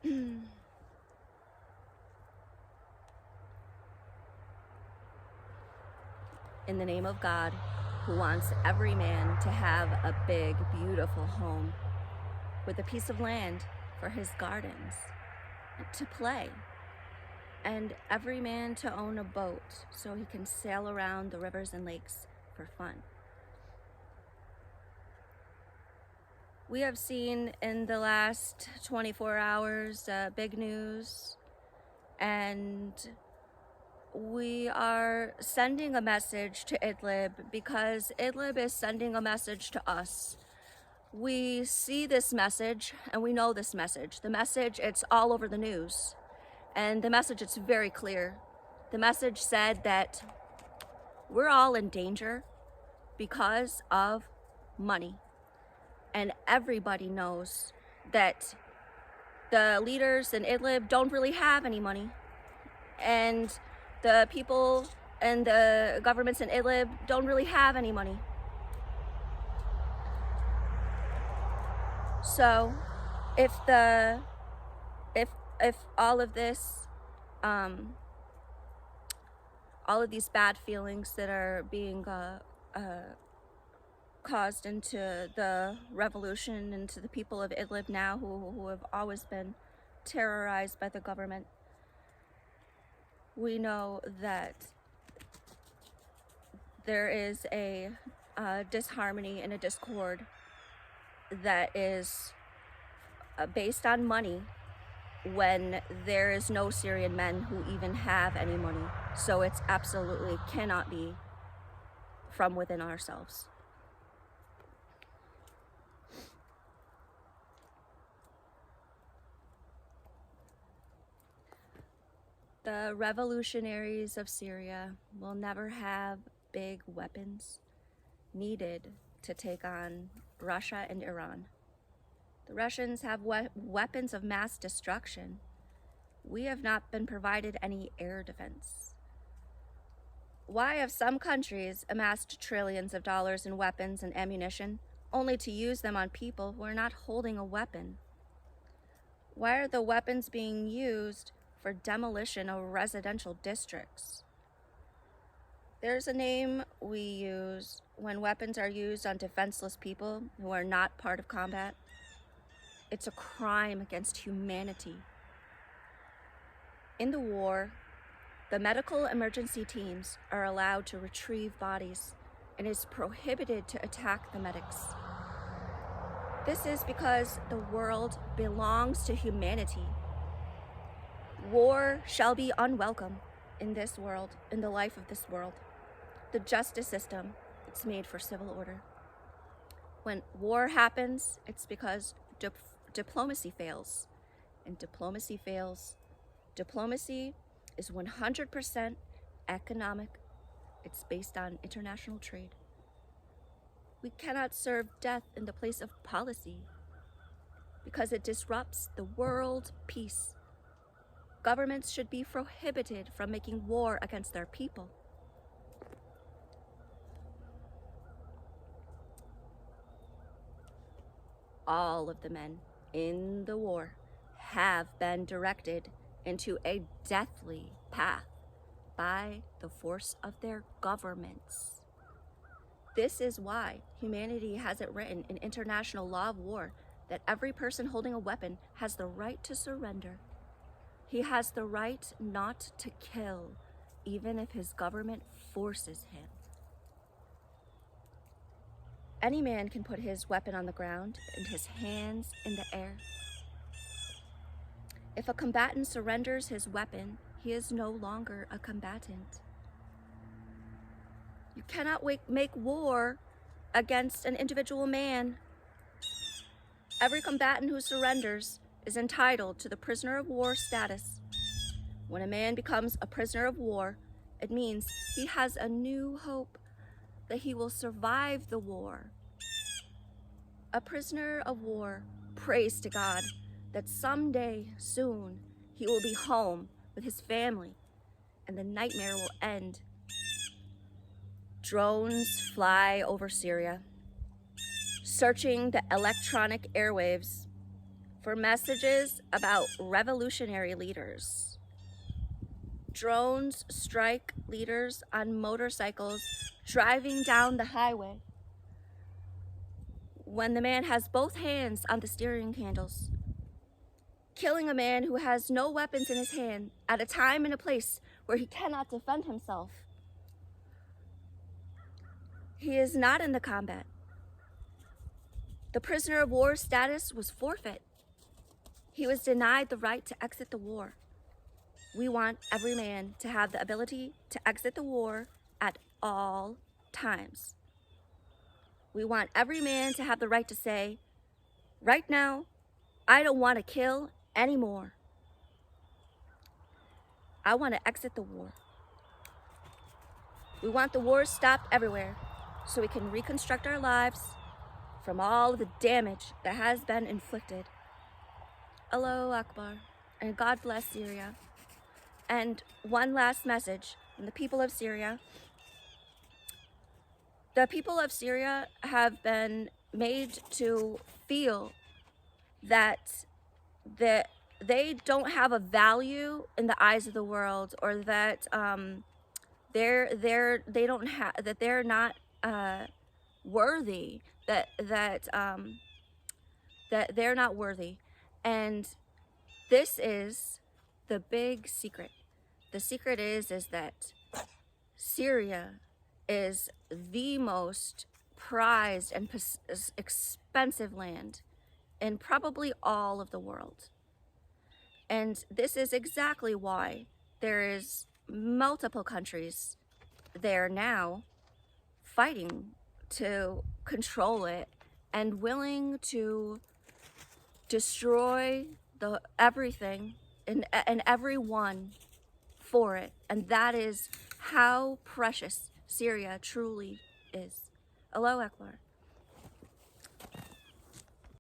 In the name of God, who wants every man to have a big, beautiful home with a piece of land for his gardens to play, and every man to own a boat so he can sail around the rivers and lakes for fun. We have seen in the last 24 hours big news, and we are sending a message to Idlib because Idlib is sending a message to us. We see this message and we know this message. The message, it's all over the news. And the message, it's very clear. The message said that we're all in danger because of money. And everybody knows that the leaders in Idlib don't really have any money. And the people and the governments in Idlib don't really have any money. So if all of this, all of these bad feelings that are being caused into the revolution and to the people of Idlib now who have always been terrorized by the government, we know that there is a disharmony and a discord that is based on money when there is no Syrian men who even have any money. So it's absolutely cannot be from within ourselves. The revolutionaries of Syria will never have big weapons needed to take on Russia and Iran. The Russians have weapons of mass destruction. We have not been provided any air defense. Why have some countries amassed trillions of dollars in weapons and ammunition only to use them on people who are not holding a weapon? Why are the weapons being used for demolition of residential districts? There's a name we use when weapons are used on defenseless people who are not part of combat. It's a crime against humanity. In the war, the medical emergency teams are allowed to retrieve bodies and is prohibited to attack the medics. This is because the world belongs to humanity. War shall be unwelcome in this world, in the life of this world. The justice system, it's made for civil order. When war happens, it's because diplomacy fails. And diplomacy fails. Diplomacy is 100% economic. It's based on international trade. We cannot serve death in the place of policy because it disrupts the world peace. Governments should be prohibited from making war against their people. All of the men in the war have been directed into a deathly path by the force of their governments. This is why humanity has it written in international law of war that every person holding a weapon has the right to surrender. He has the right not to kill, even if his government forces him. Any man can put his weapon on the ground and his hands in the air. If a combatant surrenders his weapon, he is no longer a combatant. You cannot make war against an individual man. Every combatant who surrenders is entitled to the prisoner of war status. When a man becomes a prisoner of war, it means he has a new hope that he will survive the war. A prisoner of war prays to God that someday soon he will be home with his family and the nightmare will end. Drones fly over Syria, searching the electronic airwaves for messages about revolutionary leaders. Drones strike leaders on motorcycles driving down the highway when the man has both hands on the steering handles, killing a man who has no weapons in his hand at a time and a place where he cannot defend himself. He is not in the combat. The prisoner of war status was forfeit. He was denied the right to exit the war. We want every man to have the ability to exit the war at all times. We want every man to have the right to say, right now, I don't want to kill anymore. I want to exit the war. We want the war stopped everywhere so we can reconstruct our lives from all of the damage that has been inflicted. Allahu Akbar, and God bless Syria. And one last message from the people of Syria. The people of Syria have been made to feel that they don't have a value in the eyes of the world, or that they're not worthy, that they're not worthy. And this is the big secret. The secret is that Syria is the most prized and expensive land in probably all of the world. And this is exactly why there is multiple countries there now fighting to control it and willing to destroy everything and everyone for it. And that is how precious Syria truly is. Allahu Akbar.